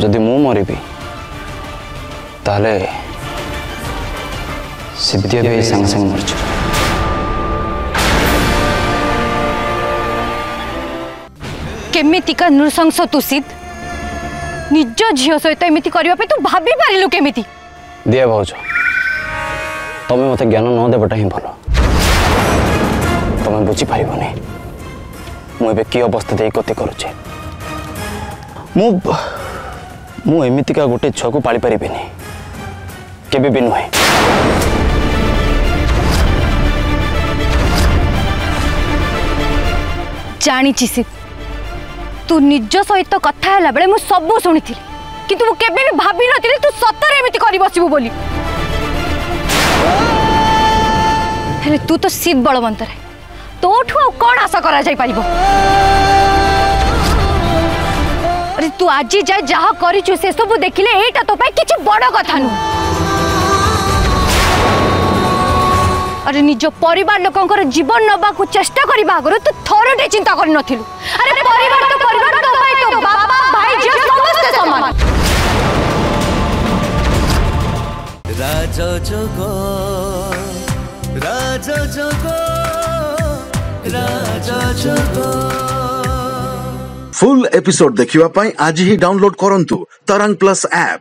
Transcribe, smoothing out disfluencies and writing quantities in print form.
जदि मु मरबी ताले सिद्धिया भी संग संग मरछ। केमितिका नृशंस तू सिद्ध निज झील सहित एमती करने तू भाभी पारिलु केमिति? दिया भाज तमें मत ज्ञान न देवटा ही भल। तुम्हें बुझीपार मुझे कि अवस्था दे गति करुचे। एमतीका गोटे छुआ को पाली पारि केबे भी नुहे। जानी सिद्ध तू निज सहित कथा है बेले मुझे सब शुणी किंतु मु केबे भी भाभी नथिली तू सतरे एमती करि बसिबु बोली। हेले तू तो सिद्ध बलवंत रे तोठू आ कौन आशा करा जाई परिबो? अरे तू आज जाए जहा करिछु से सब देखिले एटा तो पाई किछि बड़ कथा नु। अरे निज परिवार लोकंकर जीवन नबा को चेष्टा करबा आगरो तू थोरटे चिंता कर नथिलु। अरे परिवार तो पाई तो बाबा भाई जे समस्त समान। राजा जोगो राजा जोगो राजा जोगो। फुल एपिसोड देखिवा पाई आज ही डाउनलोड करंतु तरंग प्लस ऐप।